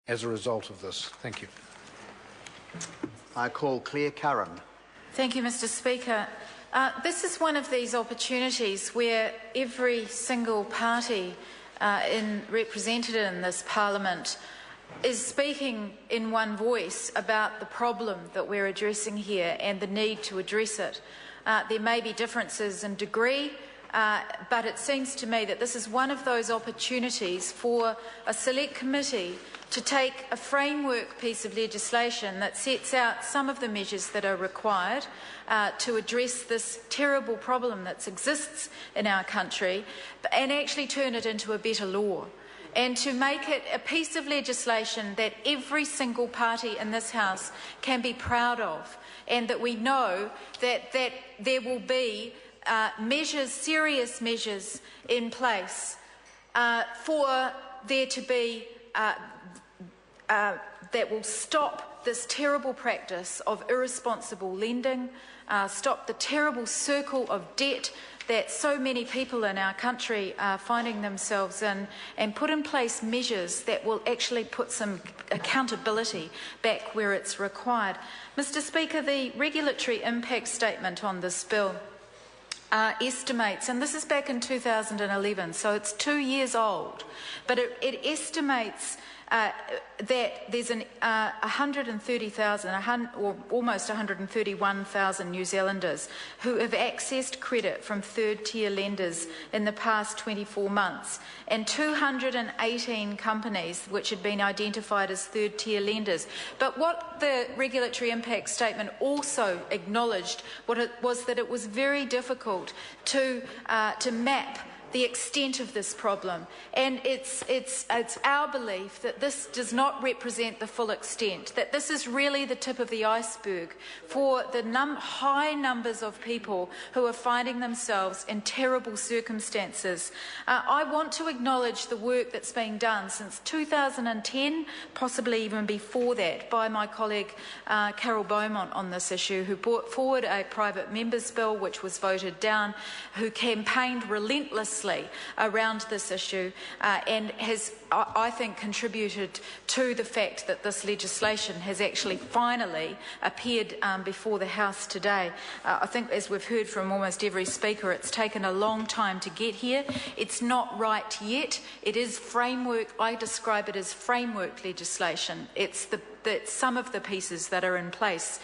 as a result of this. Thank you. I call Claire Curran. Thank you, Mr. Speaker. This is one of these opportunities where every single party represented in this Parliament is speaking in one voice about the problem that we're addressing here and the need to address it. There may be differences in degree, but it seems to me that this is one of those opportunities for a select committee to take a framework piece of legislation that sets out some of the measures that are required to address this terrible problem that exists in our country and actually turn it into a better law, and to make it a piece of legislation that every single party in this House can be proud of, and that we know that there will be serious measures in place for there to be that will stop this terrible practice of irresponsible lending, stop the terrible circle of debt that so many people in our country are finding themselves in, and put in place measures that will actually put some accountability back where it's required. Mr. Speaker, the regulatory impact statement on this bill estimates, and this is back in 2011, so it's 2 years old, but it estimates that there's 130,000 or almost 131,000 New Zealanders who have accessed credit from third-tier lenders in the past 24 months, and 218 companies which had been identified as third-tier lenders. But what the regulatory impact statement also acknowledged was that it was very difficult to map the extent of this problem, and it's our belief that this does not represent the full extent, that this is really the tip of the iceberg for the high numbers of people who are finding themselves in terrible circumstances. I want to acknowledge the work that's been done since 2010, possibly even before that, by my colleague Carol Beaumont on this issue, who brought forward a private members' bill which was voted down, who campaigned relentlessly around this issue and has, I think, contributed to the fact that this legislation has actually finally appeared before the House today. I think, as we've heard from almost every speaker, it's taken a long time to get here. It's not right yet. It is framework. I describe it as framework legislation. It's some of the pieces that are in place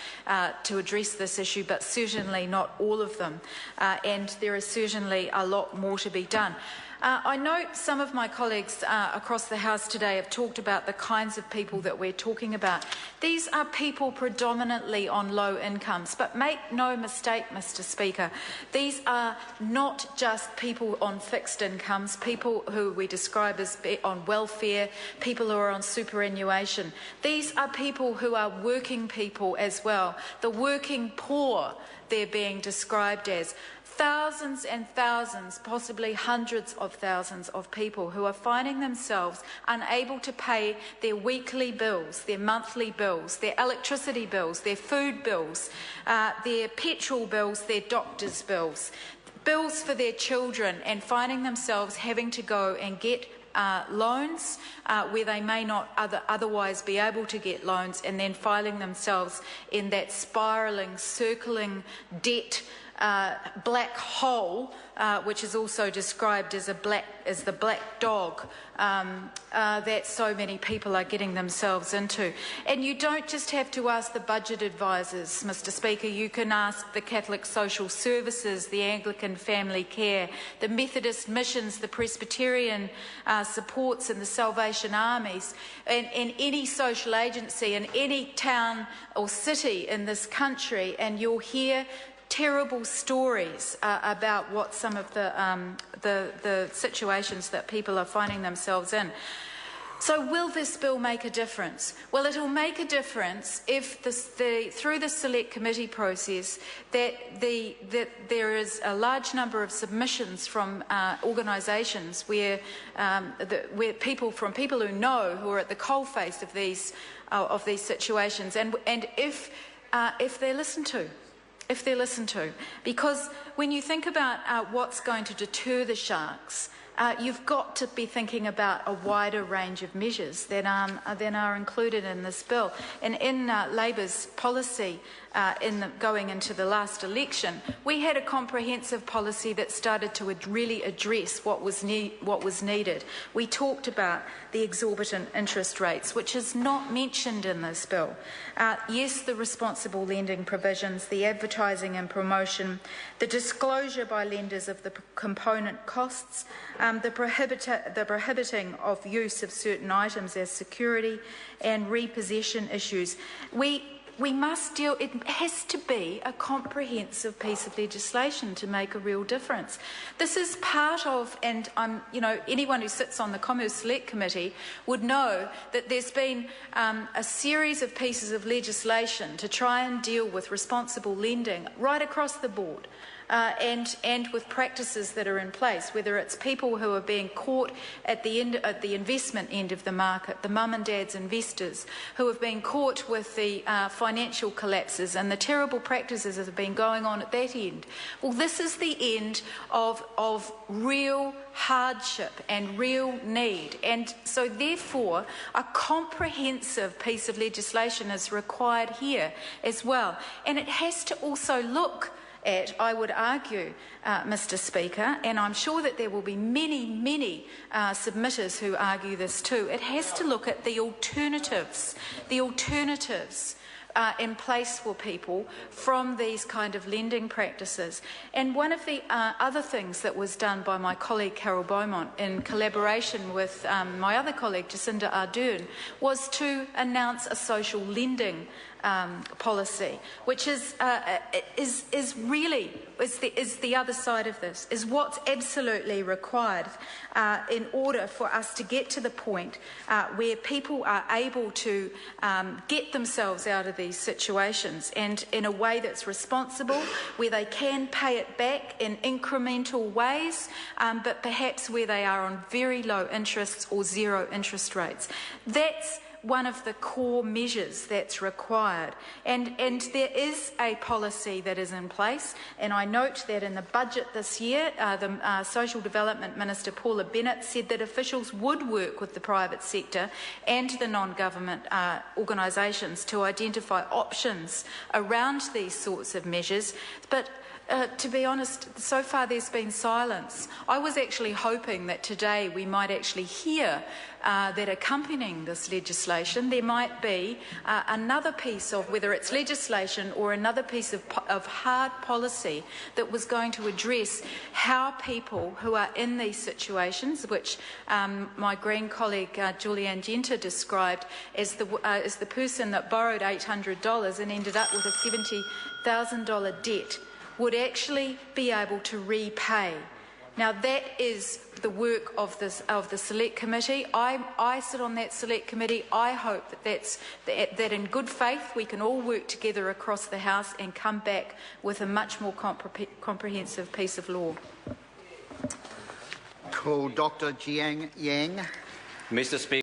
to address this issue, but certainly not all of them. And there is certainly a lot more to be done. I note some of my colleagues across the House today have talked about the kinds of people that we're talking about. These are people predominantly on low incomes, but make no mistake, Mr. Speaker, these are not just people on fixed incomes, people who we describe as on welfare, people who are on superannuation. These are people who are working people as well, the working poor they're being described as. Thousands and thousands, possibly hundreds of thousands of people who are finding themselves unable to pay their weekly bills, their monthly bills, their electricity bills, their food bills, their petrol bills, their doctor's bills, bills for their children, and finding themselves having to go and get loans where they may not otherwise be able to get loans, and then finding themselves in that spiralling, circling debt black hole, which is also described as the black dog that so many people are getting themselves into. And you don't just have to ask the budget advisors, Mr. Speaker. You can ask the Catholic Social Services, the Anglican Family Care, the Methodist Missions, the Presbyterian supports, and the Salvation Armies, and any social agency in any town or city in this country, and you'll hear terrible stories about what some of the situations that people are finding themselves in. So will this bill make a difference? Well, it'll make a difference if through the select committee process that there is a large number of submissions from organisations where people who know, who are at the coalface of these situations, and if they're listened to. If they're listened to. Because when you think about what's going to deter the sharks, you've got to be thinking about a wider range of measures than are included in this bill. And in Labour's policy going into the last election, we had a comprehensive policy that started to really address what was needed. We talked about the exorbitant interest rates, which is not mentioned in this bill. Yes, the responsible lending provisions, the advertising and promotion, the disclosure by lenders of the component costs, the prohibiting of use of certain items as security, and repossession issues. We must deal, it has to be a comprehensive piece of legislation to make a real difference. This is part of, and anyone who sits on the Commerce Select Committee would know that there's been a series of pieces of legislation to try and deal with responsible lending right across the board. And with practices that are in place, whether it's people who are being caught at the investment end of the market, the mum and dad's investors who have been caught with the financial collapses and the terrible practices that have been going on at that end. Well, this is the end of real hardship and real need, and so therefore a comprehensive piece of legislation is required here as well, and it has to also look at, I would argue, Mr. Speaker, and I'm sure that there will be many submitters who argue this too, it has to look at the alternatives in place for people from these kind of lending practices. And one of the other things that was done by my colleague Carol Beaumont in collaboration with my other colleague Jacinda Ardern was to announce a social lending policy, which is the other side of this, is what's absolutely required in order for us to get to the point where people are able to get themselves out of these situations, and in a way that's responsible, where they can pay it back in incremental ways, but perhaps where they are on very low interests or zero interest rates. That's one of the core measures that's required, and there is a policy that is in place, and I note that in the budget this year the Social Development Minister Paula Bennett said that officials would work with the private sector and the non-government organisations to identify options around these sorts of measures, but to be honest, so far there's been silence. I was actually hoping that today we might actually hear that accompanying this legislation there might be another piece of, whether it's legislation or another piece of hard policy that was going to address how people who are in these situations, which my Green colleague Julianne Genter described as the person that borrowed $800 and ended up with a $70,000 debt, would actually be able to repay. Now that is the work of the Select Committee. I sit on that Select Committee. I hope that in good faith we can all work together across the House and come back with a much more comprehensive piece of law. Call Dr. Jiang Yang. Mr. Speaker.